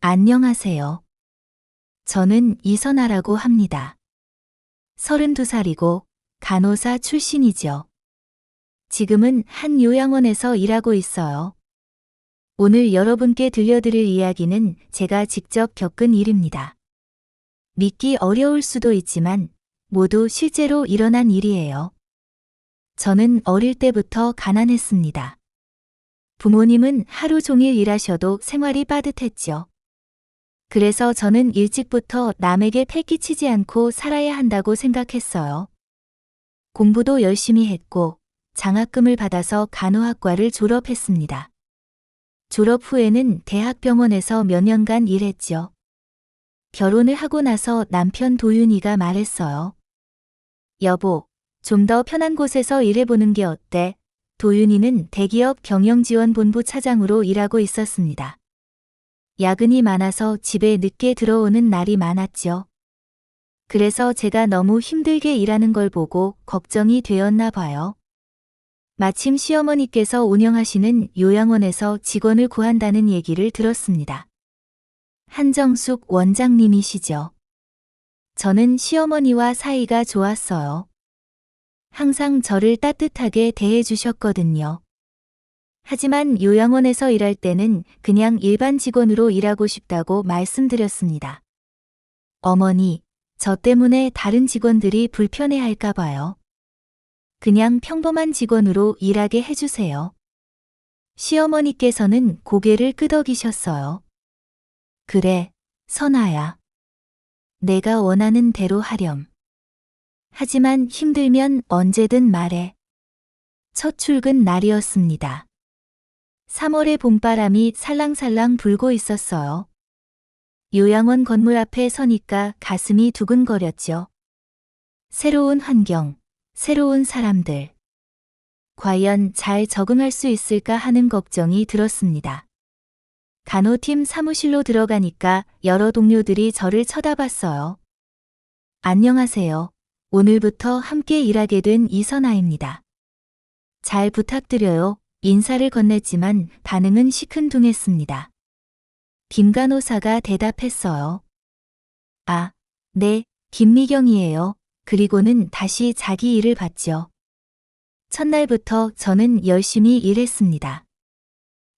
안녕하세요. 저는 이선아라고 합니다. 32살이고 간호사 출신이죠. 지금은 한 요양원에서 일하고 있어요. 오늘 여러분께 들려드릴 이야기는 제가 직접 겪은 일입니다. 믿기 어려울 수도 있지만 모두 실제로 일어난 일이에요. 저는 어릴 때부터 가난했습니다. 부모님은 하루 종일 일하셔도 생활이 빠듯했죠. 그래서 저는 일찍부터 남에게 패기치지 않고 살아야 한다고 생각했어요. 공부도 열심히 했고 장학금을 받아서 간호학과를 졸업했습니다. 졸업 후에는 대학병원에서 몇 년간 일했죠. 결혼을 하고 나서 남편 도윤이가 말했어요. 여보, 좀 더 편한 곳에서 일해보는 게 어때? 도윤이는 대기업 경영지원본부 차장으로 일하고 있었습니다. 야근이 많아서 집에 늦게 들어오는 날이 많았죠. 그래서 제가 너무 힘들게 일하는 걸 보고 걱정이 되었나 봐요. 마침 시어머니께서 운영하시는 요양원에서 직원을 구한다는 얘기를 들었습니다. 한정숙 원장님이시죠. 저는 시어머니와 사이가 좋았어요. 항상 저를 따뜻하게 대해주셨거든요. 하지만 요양원에서 일할 때는 그냥 일반 직원으로 일하고 싶다고 말씀드렸습니다. 어머니, 저 때문에 다른 직원들이 불편해할까 봐요. 그냥 평범한 직원으로 일하게 해주세요. 시어머니께서는 고개를 끄덕이셨어요. 그래, 선아야. 내가 원하는 대로 하렴. 하지만 힘들면 언제든 말해. 첫 출근 날이었습니다. 3월의 봄바람이 살랑살랑 불고 있었어요. 요양원 건물 앞에 서니까 가슴이 두근거렸죠. 새로운 환경, 새로운 사람들. 과연 잘 적응할 수 있을까 하는 걱정이 들었습니다. 간호팀 사무실로 들어가니까 여러 동료들이 저를 쳐다봤어요. 안녕하세요. 오늘부터 함께 일하게 된 이선아입니다. 잘 부탁드려요. 인사를 건넸지만 반응은 시큰둥했습니다. 김 간호사가 대답했어요. 아, 네, 김미경이에요. 그리고는 다시 자기 일을 봤죠. 첫날부터 저는 열심히 일했습니다.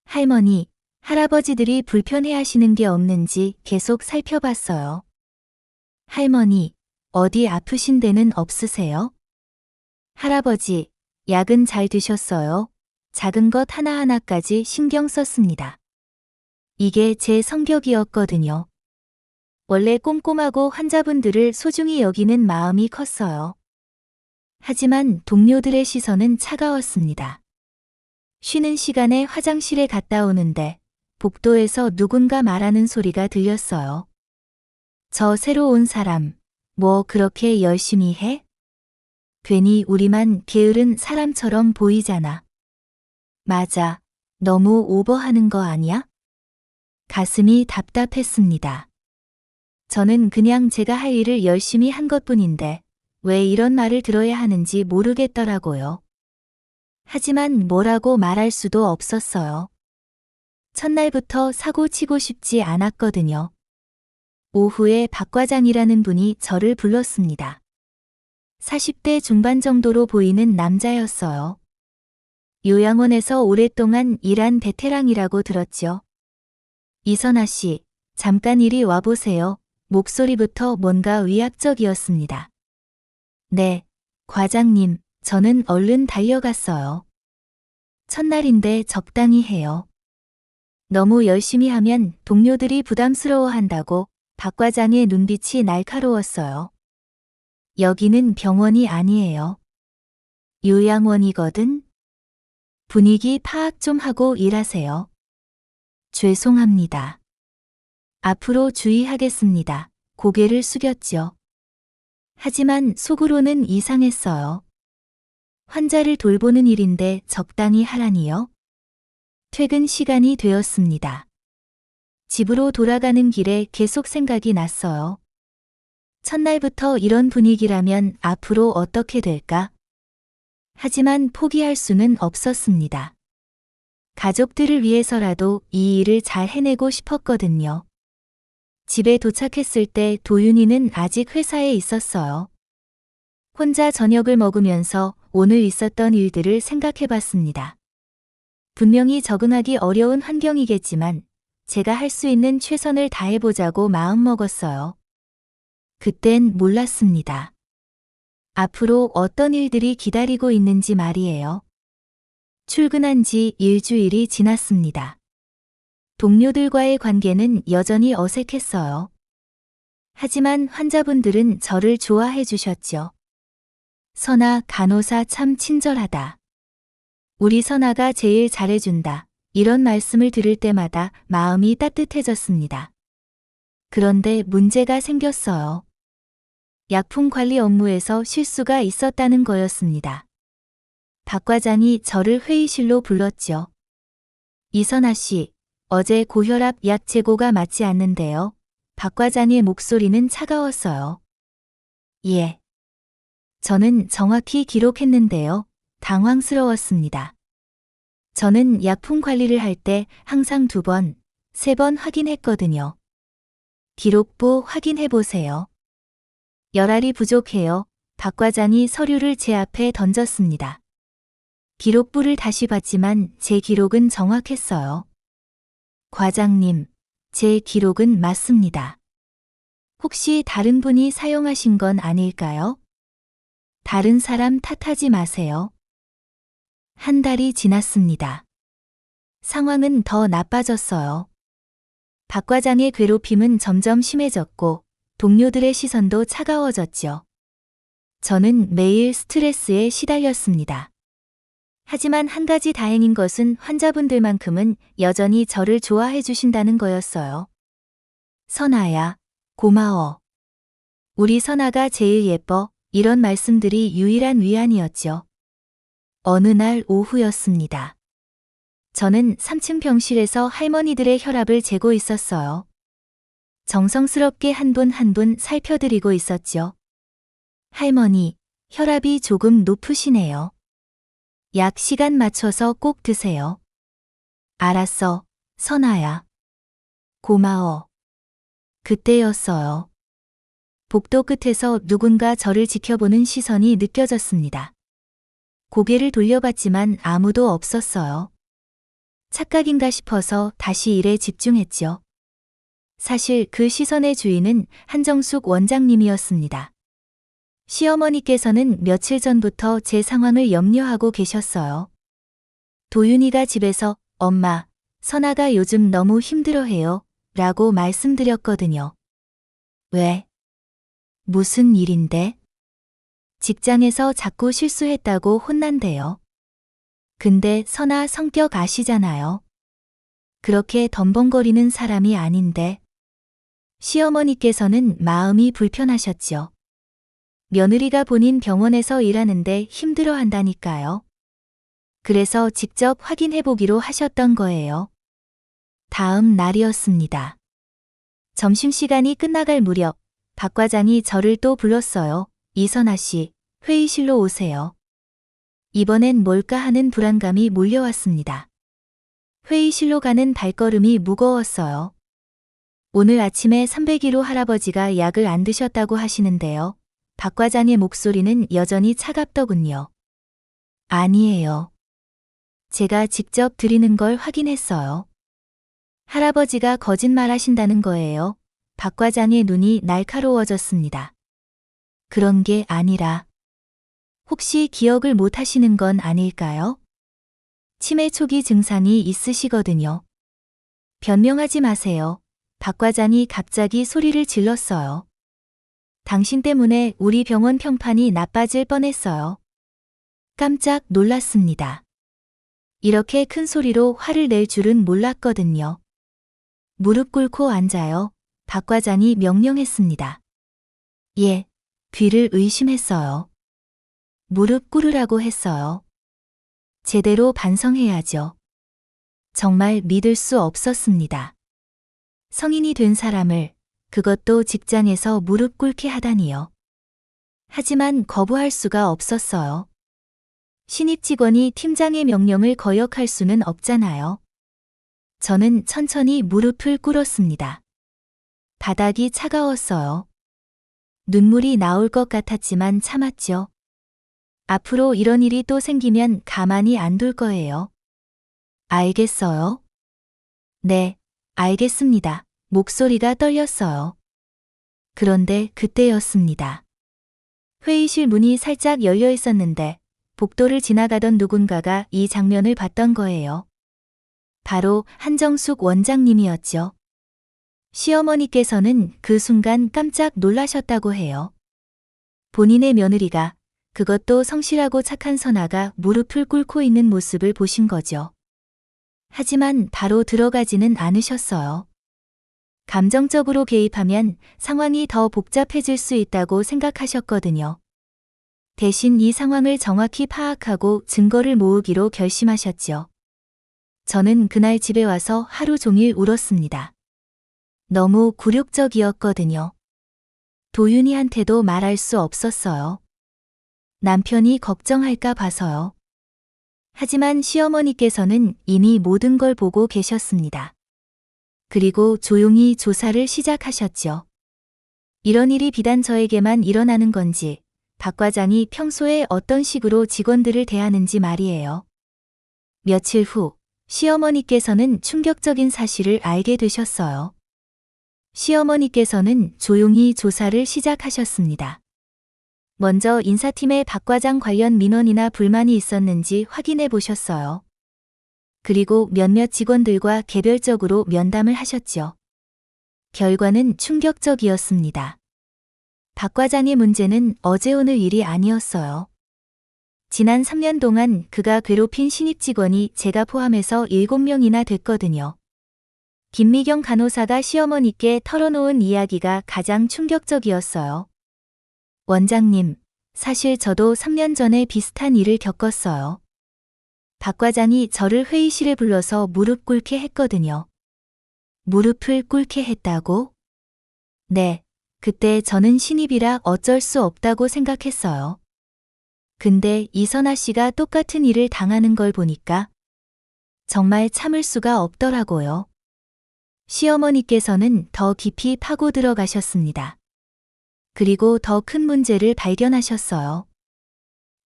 할머니, 할아버지들이 불편해하시는 게 없는지 계속 살펴봤어요. 할머니, 어디 아프신 데는 없으세요? 할아버지, 약은 잘 드셨어요? 작은 것 하나하나까지 신경 썼습니다. 이게 제 성격이었거든요. 원래 꼼꼼하고 환자분들을 소중히 여기는 마음이 컸어요. 하지만 동료들의 시선은 차가웠습니다. 쉬는 시간에 화장실에 갔다 오는데 복도에서 누군가 말하는 소리가 들렸어요. 저 새로 온 사람, 뭐 그렇게 열심히 해? 괜히 우리만 게으른 사람처럼 보이잖아. 맞아. 너무 오버하는 거 아니야? 가슴이 답답했습니다. 저는 그냥 제가 할 일을 열심히 한 것뿐인데 왜 이런 말을 들어야 하는지 모르겠더라고요. 하지만 뭐라고 말할 수도 없었어요. 첫날부터 사고 치고 싶지 않았거든요. 오후에 박 과장이라는 분이 저를 불렀습니다. 40대 중반 정도로 보이는 남자였어요. 요양원에서 오랫동안 일한 베테랑이라고 들었죠. 이선아 씨, 잠깐 이리 와보세요. 목소리부터 뭔가 위압적이었습니다. 네, 과장님, 저는 얼른 달려갔어요. 첫날인데 적당히 해요. 너무 열심히 하면 동료들이 부담스러워한다고 박 과장의 눈빛이 날카로웠어요. 여기는 병원이 아니에요. 요양원이거든. 분위기 파악 좀 하고 일하세요. 죄송합니다. 앞으로 주의하겠습니다. 고개를 숙였죠. 하지만 속으로는 이상했어요. 환자를 돌보는 일인데 적당히 하라니요? 퇴근 시간이 되었습니다. 집으로 돌아가는 길에 계속 생각이 났어요. 첫날부터 이런 분위기라면 앞으로 어떻게 될까? 하지만 포기할 수는 없었습니다. 가족들을 위해서라도 이 일을 잘 해내고 싶었거든요. 집에 도착했을 때 도윤이는 아직 회사에 있었어요. 혼자 저녁을 먹으면서 오늘 있었던 일들을 생각해 봤습니다. 분명히 적응하기 어려운 환경이겠지만 제가 할 수 있는 최선을 다해보자고 마음먹었어요. 그땐 몰랐습니다. 앞으로 어떤 일들이 기다리고 있는지 말이에요. 출근한 지 일주일이 지났습니다. 동료들과의 관계는 여전히 어색했어요. 하지만 환자분들은 저를 좋아해 주셨죠. 선아, 간호사 참 친절하다. 우리 선아가 제일 잘해준다. 이런 말씀을 들을 때마다 마음이 따뜻해졌습니다. 그런데 문제가 생겼어요. 약품 관리 업무에서 실수가 있었다는 거였습니다. 박 과장이 저를 회의실로 불렀죠. 이선아 씨, 어제 고혈압 약 재고가 맞지 않는데요. 박 과장의 목소리는 차가웠어요. 예. 저는 정확히 기록했는데요. 당황스러웠습니다. 저는 약품 관리를 할 때 항상 2번, 3번 확인했거든요. 기록부 확인해보세요. 열알이 부족해요. 박 과장이 서류를 제 앞에 던졌습니다. 기록부를 다시 봤지만 제 기록은 정확했어요. 과장님, 제 기록은 맞습니다. 혹시 다른 분이 사용하신 건 아닐까요? 다른 사람 탓하지 마세요. 한 달이 지났습니다. 상황은 더 나빠졌어요. 박 과장의 괴롭힘은 점점 심해졌고 동료들의 시선도 차가워졌죠. 저는 매일 스트레스에 시달렸습니다. 하지만 한 가지 다행인 것은 환자분들만큼은 여전히 저를 좋아해 주신다는 거였어요. 선아야, 고마워. 우리 선아가 제일 예뻐. 이런 말씀들이 유일한 위안이었죠. 어느 날 오후였습니다. 저는 3층 병실에서 할머니들의 혈압을 재고 있었어요. 정성스럽게 한 분 한 분 살펴드리고 있었죠. 할머니, 혈압이 조금 높으시네요. 약 시간 맞춰서 꼭 드세요. 알았어, 선아야. 고마워. 그때였어요. 복도 끝에서 누군가 저를 지켜보는 시선이 느껴졌습니다. 고개를 돌려봤지만 아무도 없었어요. 착각인가 싶어서 다시 일에 집중했죠. 사실 그 시선의 주인은 한정숙 원장님이었습니다. 시어머니께서는 며칠 전부터 제 상황을 염려하고 계셨어요. 도윤이가 집에서 엄마, 선아가 요즘 너무 힘들어해요. 라고 말씀드렸거든요. 왜? 무슨 일인데? 직장에서 자꾸 실수했다고 혼난대요. 근데 선아 성격 아시잖아요. 그렇게 덤벙거리는 사람이 아닌데. 시어머니께서는 마음이 불편하셨죠. 며느리가 본인 병원에서 일하는데 힘들어한다니까요. 그래서 직접 확인해보기로 하셨던 거예요. 다음 날이었습니다. 점심시간이 끝나갈 무렵 박 과장이 저를 또 불렀어요. 이선아 씨, 회의실로 오세요. 이번엔 뭘까 하는 불안감이 몰려왔습니다. 회의실로 가는 발걸음이 무거웠어요. 오늘 아침에 301호 할아버지가 약을 안 드셨다고 하시는데요. 박 과장의 목소리는 여전히 차갑더군요. 아니에요. 제가 직접 드리는 걸 확인했어요. 할아버지가 거짓말하신다는 거예요. 박 과장의 눈이 날카로워졌습니다. 그런 게 아니라 혹시 기억을 못 하시는 건 아닐까요? 치매 초기 증상이 있으시거든요. 변명하지 마세요. 박 과장이 갑자기 소리를 질렀어요. 당신 때문에 우리 병원 평판이 나빠질 뻔했어요. 깜짝 놀랐습니다. 이렇게 큰 소리로 화를 낼 줄은 몰랐거든요. 무릎 꿇고 앉아요. 박 과장이 명령했습니다. 예, 귀를 의심했어요. 무릎 꿇으라고 했어요. 제대로 반성해야죠. 정말 믿을 수 없었습니다. 성인이 된 사람을, 그것도 직장에서 무릎 꿇게 하다니요. 하지만 거부할 수가 없었어요. 신입 직원이 팀장의 명령을 거역할 수는 없잖아요. 저는 천천히 무릎을 꿇었습니다. 바닥이 차가웠어요. 눈물이 나올 것 같았지만 참았죠. 앞으로 이런 일이 또 생기면 가만히 안 둘 거예요. 알겠어요? 네, 알겠습니다. 목소리가 떨렸어요. 그런데 그때였습니다. 회의실 문이 살짝 열려 있었는데 복도를 지나가던 누군가가 이 장면을 봤던 거예요. 바로 한정숙 원장님이었죠. 시어머니께서는 그 순간 깜짝 놀라셨다고 해요. 본인의 며느리가, 그것도 성실하고 착한 선아가 무릎을 꿇고 있는 모습을 보신 거죠. 하지만 바로 들어가지는 않으셨어요. 감정적으로 개입하면 상황이 더 복잡해질 수 있다고 생각하셨거든요. 대신 이 상황을 정확히 파악하고 증거를 모으기로 결심하셨죠. 저는 그날 집에 와서 하루 종일 울었습니다. 너무 굴욕적이었거든요. 도윤이한테도 말할 수 없었어요. 남편이 걱정할까 봐서요. 하지만 시어머니께서는 이미 모든 걸 보고 계셨습니다. 그리고 조용히 조사를 시작하셨죠. 이런 일이 비단 저에게만 일어나는 건지, 박 과장이 평소에 어떤 식으로 직원들을 대하는지 말이에요. 며칠 후, 시어머니께서는 충격적인 사실을 알게 되셨어요. 시어머니께서는 조용히 조사를 시작하셨습니다. 먼저 인사팀에 박 과장 관련 민원이나 불만이 있었는지 확인해 보셨어요. 그리고 몇몇 직원들과 개별적으로 면담을 하셨죠. 결과는 충격적이었습니다. 박 과장의 문제는 어제 오늘 일이 아니었어요. 지난 3년 동안 그가 괴롭힌 신입 직원이 제가 포함해서 7명이나 됐거든요. 김미경 간호사가 시어머니께 털어놓은 이야기가 가장 충격적이었어요. 원장님, 사실 저도 3년 전에 비슷한 일을 겪었어요. 박 과장이 저를 회의실에 불러서 무릎 꿇게 했거든요. 무릎을 꿇게 했다고? 네, 그때 저는 신입이라 어쩔 수 없다고 생각했어요. 근데 이선아 씨가 똑같은 일을 당하는 걸 보니까 정말 참을 수가 없더라고요. 시어머니께서는 더 깊이 파고 들어가셨습니다. 그리고 더 큰 문제를 발견하셨어요.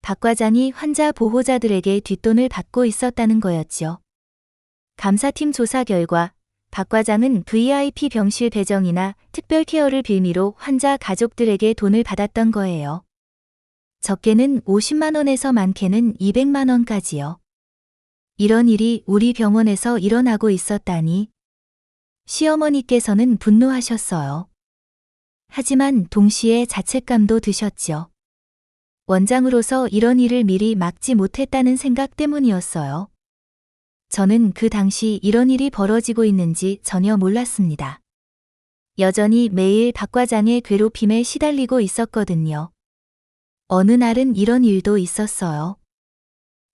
박 과장이 환자 보호자들에게 뒷돈을 받고 있었다는 거였죠. 감사팀 조사 결과 박 과장은 VIP 병실 배정이나 특별 케어를 빌미로 환자 가족들에게 돈을 받았던 거예요. 적게는 50만 원에서 많게는 200만 원까지요. 이런 일이 우리 병원에서 일어나고 있었다니. 시어머니께서는 분노하셨어요. 하지만 동시에 자책감도 드셨죠. 원장으로서 이런 일을 미리 막지 못했다는 생각 때문이었어요. 저는 그 당시 이런 일이 벌어지고 있는지 전혀 몰랐습니다. 여전히 매일 박 과장의 괴롭힘에 시달리고 있었거든요. 어느 날은 이런 일도 있었어요.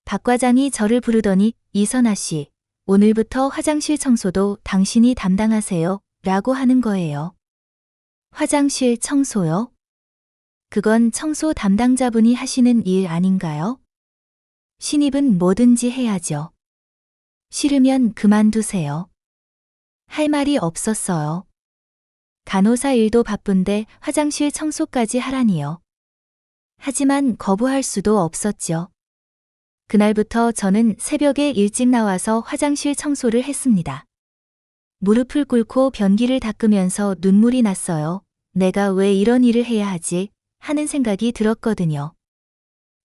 박 과장이 저를 부르더니 이선아 씨, 오늘부터 화장실 청소도 당신이 담당하세요 라고 하는 거예요. 화장실 청소요? 그건 청소 담당자분이 하시는 일 아닌가요? 신입은 뭐든지 해야죠. 싫으면 그만두세요. 할 말이 없었어요. 간호사 일도 바쁜데 화장실 청소까지 하라니요. 하지만 거부할 수도 없었죠. 그날부터 저는 새벽에 일찍 나와서 화장실 청소를 했습니다. 무릎을 꿇고 변기를 닦으면서 눈물이 났어요. 내가 왜 이런 일을 해야 하지? 하는 생각이 들었거든요.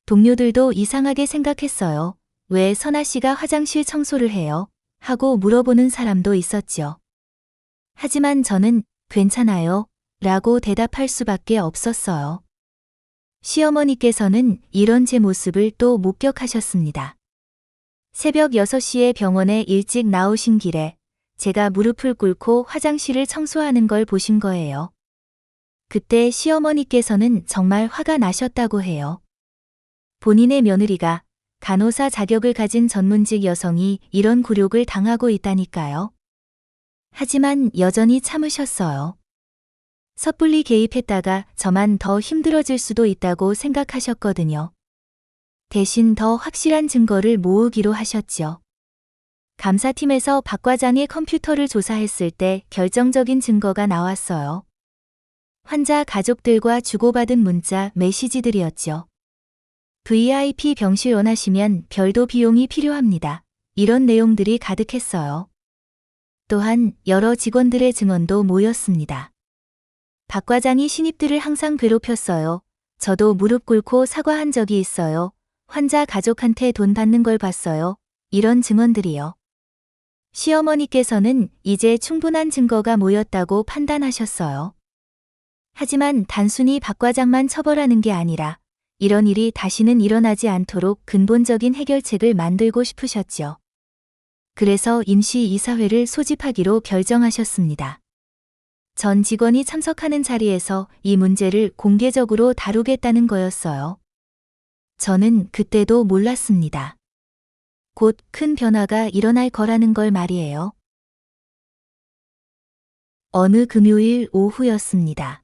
동료들도 이상하게 생각했어요. 왜 선아 씨가 화장실 청소를 해요? 하고 물어보는 사람도 있었죠. 하지만 저는 괜찮아요 라고 대답할 수밖에 없었어요. 시어머니께서는 이런 제 모습을 또 목격하셨습니다. 새벽 6시에 병원에 일찍 나오신 길에 제가 무릎을 꿇고 화장실을 청소하는 걸 보신 거예요. 그때 시어머니께서는 정말 화가 나셨다고 해요. 본인의 며느리가 간호사 자격을 가진 전문직 여성이 이런 굴욕을 당하고 있다니까요. 하지만 여전히 참으셨어요. 섣불리 개입했다가 저만 더 힘들어질 수도 있다고 생각하셨거든요. 대신 더 확실한 증거를 모으기로 하셨죠. 감사팀에서 박 과장의 컴퓨터를 조사했을 때 결정적인 증거가 나왔어요. 환자 가족들과 주고받은 문자, 메시지들이었죠. VIP 병실 원하시면 별도 비용이 필요합니다. 이런 내용들이 가득했어요. 또한 여러 직원들의 증언도 모였습니다. 박 과장이 신입들을 항상 괴롭혔어요. 저도 무릎 꿇고 사과한 적이 있어요. 환자 가족한테 돈 받는 걸 봤어요. 이런 증언들이요. 시어머니께서는 이제 충분한 증거가 모였다고 판단하셨어요. 하지만 단순히 박 과장만 처벌하는 게 아니라 이런 일이 다시는 일어나지 않도록 근본적인 해결책을 만들고 싶으셨죠. 그래서 임시 이사회를 소집하기로 결정하셨습니다. 전 직원이 참석하는 자리에서 이 문제를 공개적으로 다루겠다는 거였어요. 저는 그때도 몰랐습니다. 곧 큰 변화가 일어날 거라는 걸 말이에요. 어느 금요일 오후였습니다.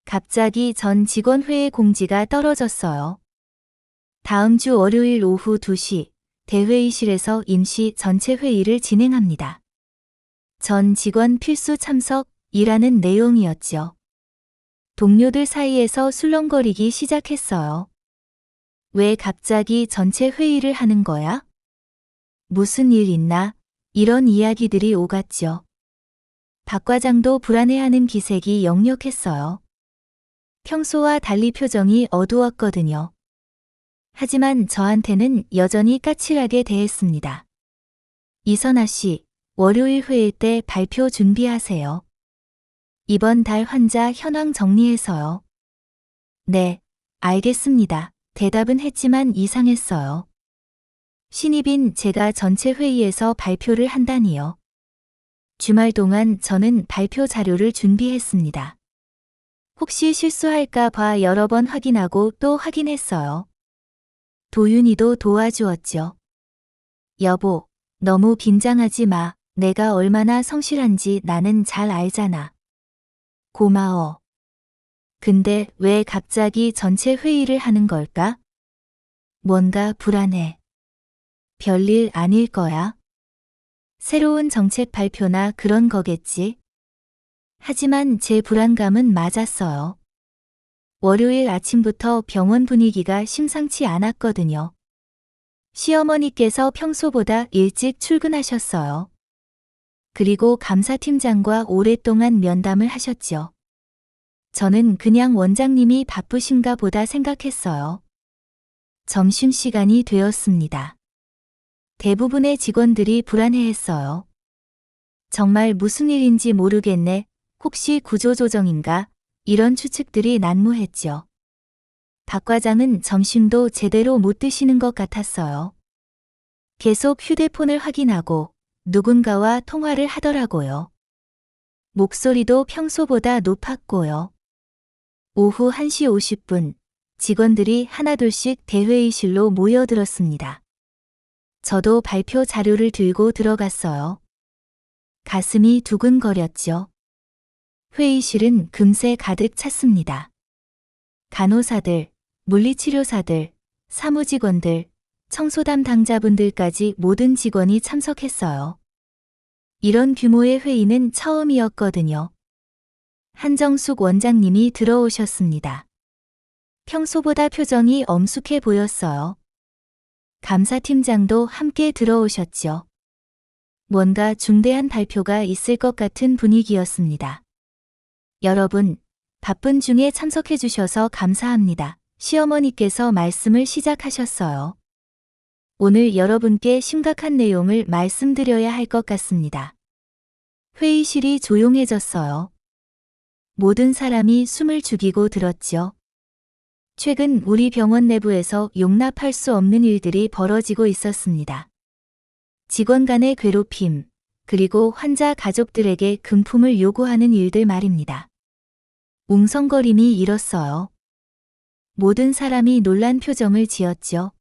갑자기 전 직원 회의 공지가 떨어졌어요. 다음 주 월요일 오후 2시 대회의실에서 임시 전체 회의를 진행합니다. 전 직원 필수 참석이라는 내용이었죠. 동료들 사이에서 술렁거리기 시작했어요. 왜 갑자기 전체 회의를 하는 거야? 무슨 일 있나? 이런 이야기들이 오갔죠. 박 과장도 불안해하는 기색이 역력했어요. 평소와 달리 표정이 어두웠거든요. 하지만 저한테는 여전히 까칠하게 대했습니다. 이선아 씨, 월요일 회의 때 발표 준비하세요. 이번 달 환자 현황 정리해서요. 네, 알겠습니다. 대답은 했지만 이상했어요. 신입인 제가 전체 회의에서 발표를 한다니요. 주말 동안 저는 발표 자료를 준비했습니다. 혹시 실수할까 봐 여러 번 확인하고 또 확인했어요. 도윤이도 도와주었죠. 여보, 너무 긴장하지 마. 내가 얼마나 성실한지 나는 잘 알잖아. 고마워. 근데 왜 갑자기 전체 회의를 하는 걸까? 뭔가 불안해. 별일 아닐 거야. 새로운 정책 발표나 그런 거겠지. 하지만 제 불안감은 맞았어요. 월요일 아침부터 병원 분위기가 심상치 않았거든요. 시어머니께서 평소보다 일찍 출근하셨어요. 그리고 감사팀장과 오랫동안 면담을 하셨죠. 저는 그냥 원장님이 바쁘신가 보다 생각했어요. 점심시간이 되었습니다. 대부분의 직원들이 불안해했어요. 정말 무슨 일인지 모르겠네. 혹시 구조조정인가? 이런 추측들이 난무했죠. 박 과장은 점심도 제대로 못 드시는 것 같았어요. 계속 휴대폰을 확인하고 누군가와 통화를 하더라고요. 목소리도 평소보다 높았고요. 오후 1시 50분, 직원들이 하나둘씩 대회의실로 모여들었습니다. 저도 발표 자료를 들고 들어갔어요. 가슴이 두근거렸죠. 회의실은 금세 가득 찼습니다. 간호사들, 물리치료사들, 사무직원들, 청소 담당자분들까지 모든 직원이 참석했어요. 이런 규모의 회의는 처음이었거든요. 한정숙 원장님이 들어오셨습니다. 평소보다 표정이 엄숙해 보였어요. 감사팀장도 함께 들어오셨죠. 뭔가 중대한 발표가 있을 것 같은 분위기였습니다. 여러분, 바쁜 중에 참석해 주셔서 감사합니다. 시어머니께서 말씀을 시작하셨어요. 오늘 여러분께 심각한 내용을 말씀드려야 할 것 같습니다. 회의실이 조용해졌어요. 모든 사람이 숨을 죽이고 들었죠. 최근 우리 병원 내부에서 용납할 수 없는 일들이 벌어지고 있었습니다. 직원 간의 괴롭힘, 그리고 환자 가족들에게 금품을 요구하는 일들 말입니다. 웅성거림이 일었어요. 모든 사람이 놀란 표정을 지었죠.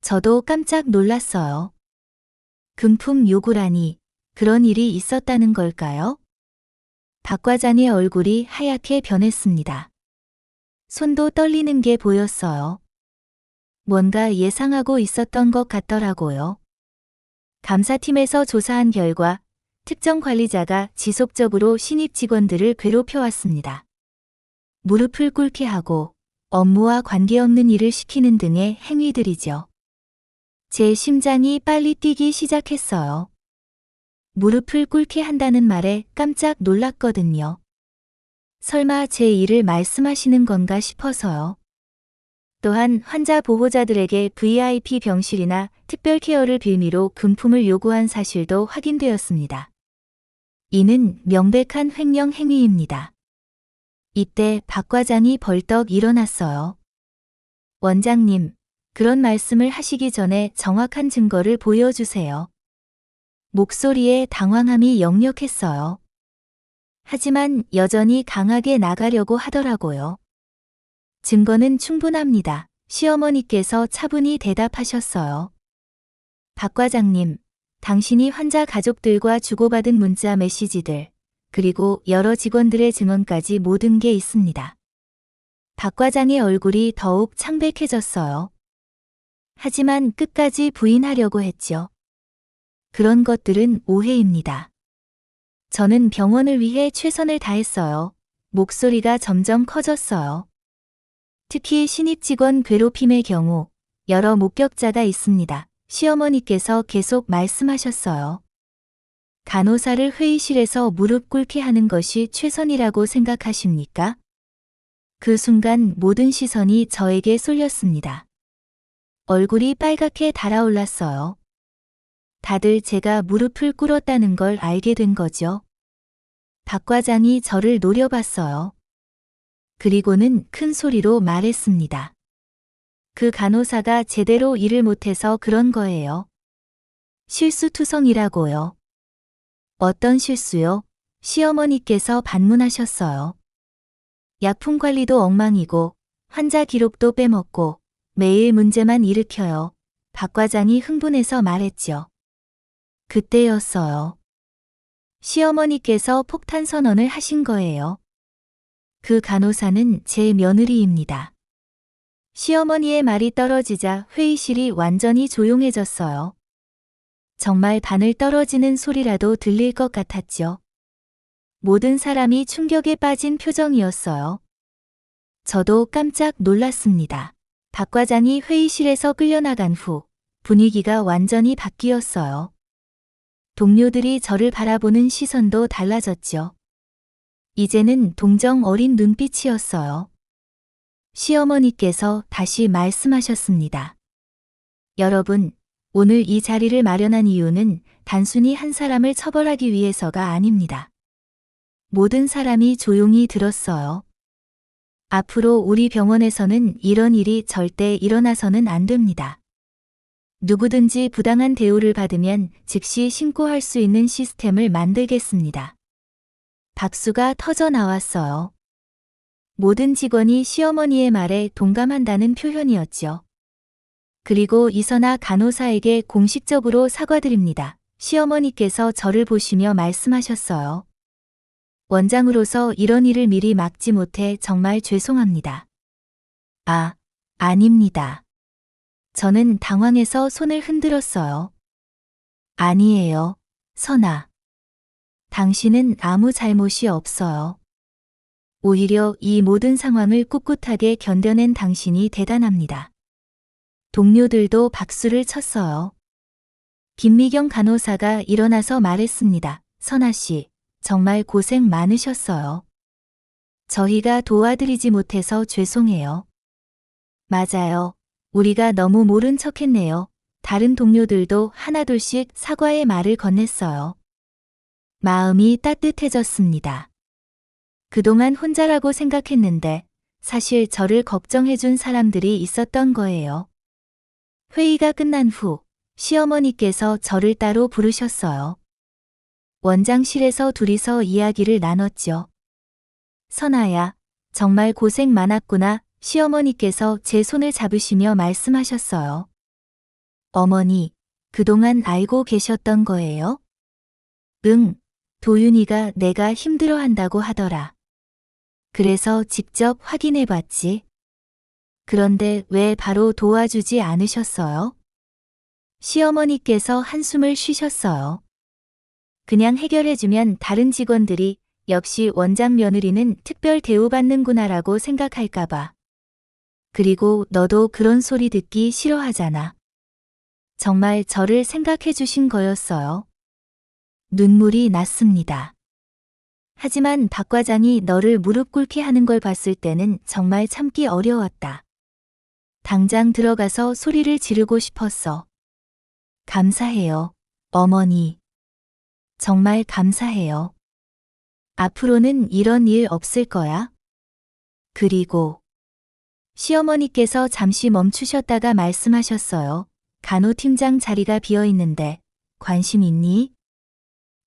저도 깜짝 놀랐어요. 금품 요구라니, 그런 일이 있었다는 걸까요? 박 과장의 얼굴이 하얗게 변했습니다. 손도 떨리는 게 보였어요. 뭔가 예상하고 있었던 것 같더라고요. 감사팀에서 조사한 결과 특정 관리자가 지속적으로 신입 직원들을 괴롭혀왔습니다. 무릎을 꿇게 하고 업무와 관계없는 일을 시키는 등의 행위들이죠. 제 심장이 빨리 뛰기 시작했어요. 무릎을 꿇게 한다는 말에 깜짝 놀랐거든요. 설마 제 일을 말씀하시는 건가 싶어서요. 또한 환자 보호자들에게 VIP 병실이나 특별 케어를 빌미로 금품을 요구한 사실도 확인되었습니다. 이는 명백한 횡령 행위입니다. 이때 박 과장이 벌떡 일어났어요. 원장님, 그런 말씀을 하시기 전에 정확한 증거를 보여주세요. 목소리에 당황함이 역력했어요. 하지만 여전히 강하게 나가려고 하더라고요. 증거는 충분합니다. 시어머니께서 차분히 대답하셨어요. 박 과장님, 당신이 환자 가족들과 주고받은 문자 메시지들, 그리고 여러 직원들의 증언까지 모든 게 있습니다. 박 과장의 얼굴이 더욱 창백해졌어요. 하지만 끝까지 부인하려고 했죠. 그런 것들은 오해입니다. 저는 병원을 위해 최선을 다했어요. 목소리가 점점 커졌어요. 특히 신입 직원 괴롭힘의 경우 여러 목격자가 있습니다. 시어머니께서 계속 말씀하셨어요. 간호사를 회의실에서 무릎 꿇게 하는 것이 최선이라고 생각하십니까? 그 순간 모든 시선이 저에게 쏠렸습니다. 얼굴이 빨갛게 달아올랐어요. 다들 제가 무릎을 꿇었다는 걸 알게 된 거죠. 박 과장이 저를 노려봤어요. 그리고는 큰 소리로 말했습니다. 그 간호사가 제대로 일을 못해서 그런 거예요. 실수투성이라고요. 어떤 실수요? 시어머니께서 반문하셨어요. 약품 관리도 엉망이고 환자 기록도 빼먹고 매일 문제만 일으켜요. 박 과장이 흥분해서 말했죠. 그때였어요. 시어머니께서 폭탄 선언을 하신 거예요. 그 간호사는 제 며느리입니다. 시어머니의 말이 떨어지자 회의실이 완전히 조용해졌어요. 정말 바늘 떨어지는 소리라도 들릴 것 같았죠. 모든 사람이 충격에 빠진 표정이었어요. 저도 깜짝 놀랐습니다. 박 과장이 회의실에서 끌려나간 후 분위기가 완전히 바뀌었어요. 동료들이 저를 바라보는 시선도 달라졌죠. 이제는 동정 어린 눈빛이었어요. 시어머니께서 다시 말씀하셨습니다. 여러분, 오늘 이 자리를 마련한 이유는 단순히 한 사람을 처벌하기 위해서가 아닙니다. 모든 사람이 조용히 들었어요. 앞으로 우리 병원에서는 이런 일이 절대 일어나서는 안 됩니다. 누구든지 부당한 대우를 받으면 즉시 신고할 수 있는 시스템을 만들겠습니다. 박수가 터져 나왔어요. 모든 직원이 시어머니의 말에 동감한다는 표현이었죠. 그리고 이선아 간호사에게 공식적으로 사과드립니다. 시어머니께서 저를 보시며 말씀하셨어요. 원장으로서 이런 일을 미리 막지 못해 정말 죄송합니다. 아닙니다. 저는 당황해서 손을 흔들었어요. 아니에요, 선아. 당신은 아무 잘못이 없어요. 오히려 이 모든 상황을 꿋꿋하게 견뎌낸 당신이 대단합니다. 동료들도 박수를 쳤어요. 김미경 간호사가 일어나서 말했습니다. 선아 씨, 정말 고생 많으셨어요. 저희가 도와드리지 못해서 죄송해요. 맞아요. 우리가 너무 모른 척했네요. 다른 동료들도 하나둘씩 사과의 말을 건넸어요. 마음이 따뜻해졌습니다. 그동안 혼자라고 생각했는데 사실 저를 걱정해준 사람들이 있었던 거예요. 회의가 끝난 후 시어머니께서 저를 따로 부르셨어요. 원장실에서 둘이서 이야기를 나눴죠. 선아야, 정말 고생 많았구나. 시어머니께서 제 손을 잡으시며 말씀하셨어요. 어머니, 그동안 알고 계셨던 거예요? 응, 도윤이가 내가 힘들어한다고 하더라. 그래서 직접 확인해봤지. 그런데 왜 바로 도와주지 않으셨어요? 시어머니께서 한숨을 쉬셨어요. 그냥 해결해주면 다른 직원들이 역시 원장 며느리는 특별 대우받는구나라고 생각할까봐. 그리고 너도 그런 소리 듣기 싫어하잖아. 정말 저를 생각해주신 거였어요. 눈물이 났습니다. 하지만 박 과장이 너를 무릎 꿇게 하는 걸 봤을 때는 정말 참기 어려웠다. 당장 들어가서 소리를 지르고 싶었어. 감사해요, 어머니. 정말 감사해요. 앞으로는 이런 일 없을 거야. 그리고 시어머니께서 잠시 멈추셨다가 말씀하셨어요. 간호 팀장 자리가 비어 있는데 관심 있니?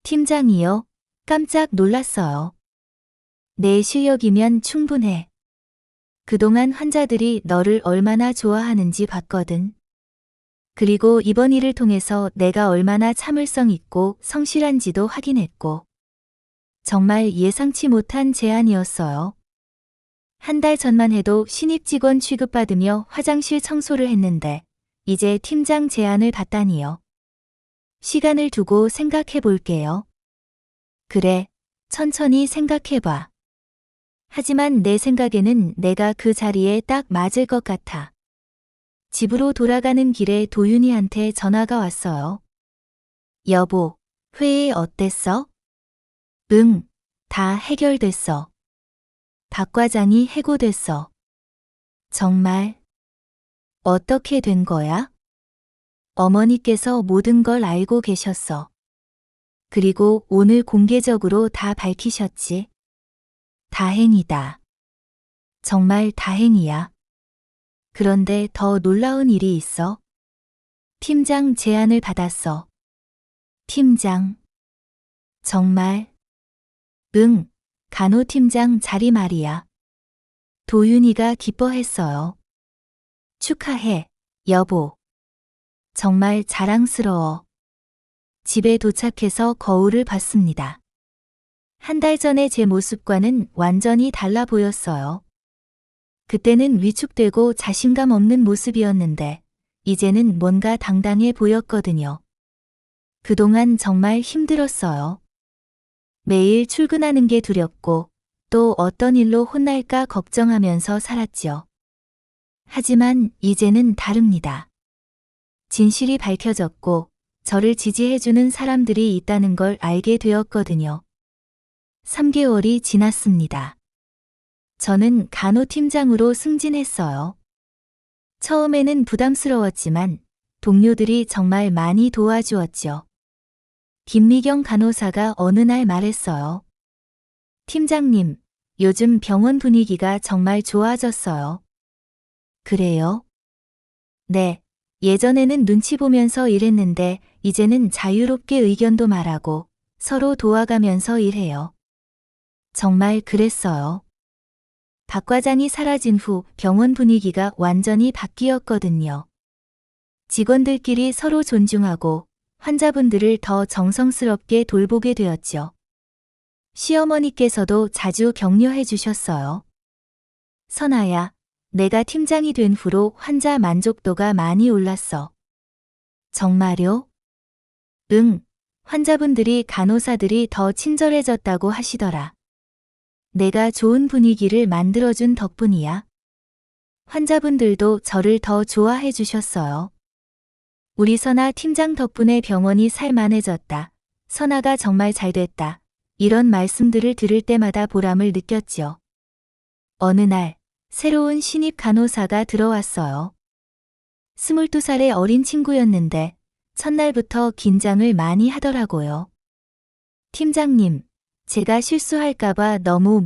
팀장이요? 깜짝 놀랐어요. 내 실력이면 충분해. 그동안 환자들이 너를 얼마나 좋아하는지 봤거든. 그리고 이번 일을 통해서 내가 얼마나 참을성 있고 성실한지도 확인했고. 정말 예상치 못한 제안이었어요. 한 달 전만 해도 신입 직원 취급받으며 화장실 청소를 했는데 이제 팀장 제안을 받다니요. 시간을 두고 생각해 볼게요. 그래, 천천히 생각해봐. 하지만 내 생각에는 내가 그 자리에 딱 맞을 것 같아. 집으로 돌아가는 길에 도윤이한테 전화가 왔어요. 여보, 회의 어땠어? 응, 다 해결됐어. 박 과장이 해고됐어. 정말? 어떻게 된 거야? 어머니께서 모든 걸 알고 계셨어. 그리고 오늘 공개적으로 다 밝히셨지. 다행이다. 정말 다행이야. 그런데 더 놀라운 일이 있어. 팀장 제안을 받았어. 팀장. 정말? 응, 간호팀장 자리 말이야. 도윤이가 기뻐했어요. 축하해, 여보. 정말 자랑스러워. 집에 도착해서 거울을 봤습니다. 한 달 전의 제 모습과는 완전히 달라 보였어요. 그때는 위축되고 자신감 없는 모습이었는데 이제는 뭔가 당당해 보였거든요. 그동안 정말 힘들었어요. 매일 출근하는 게 두렵고 또 어떤 일로 혼날까 걱정하면서 살았죠. 하지만 이제는 다릅니다. 진실이 밝혀졌고 저를 지지해주는 사람들이 있다는 걸 알게 되었거든요. 3개월이 지났습니다. 저는 간호팀장으로 승진했어요. 처음에는 부담스러웠지만 동료들이 정말 많이 도와주었죠. 김미경 간호사가 어느 날 말했어요. 팀장님, 요즘 병원 분위기가 정말 좋아졌어요. 그래요? 네, 예전에는 눈치 보면서 일했는데 이제는 자유롭게 의견도 말하고 서로 도와가면서 일해요. 정말 그랬어요. 박 과장이 사라진 후 병원 분위기가 완전히 바뀌었거든요. 직원들끼리 서로 존중하고 환자분들을 더 정성스럽게 돌보게 되었죠. 시어머니께서도 자주 격려해 주셨어요. 선아야, 내가 팀장이 된 후로 환자 만족도가 많이 올랐어. 정말요? 응, 환자분들이 간호사들이 더 친절해졌다고 하시더라. 내가 좋은 분위기를 만들어준 덕분이야. 환자분들도 저를 더 좋아해 주셨어요. 우리 선아 팀장 덕분에 병원이 살만해졌다. 선아가 정말 잘 됐다. 이런 말씀들을 들을 때마다 보람을 느꼈죠. 어느 날 새로운 신입 간호사가 들어왔어요. 22살의 어린 친구였는데 첫날부터 긴장을 많이 하더라고요. 팀장님, 제가 실수할까봐 너무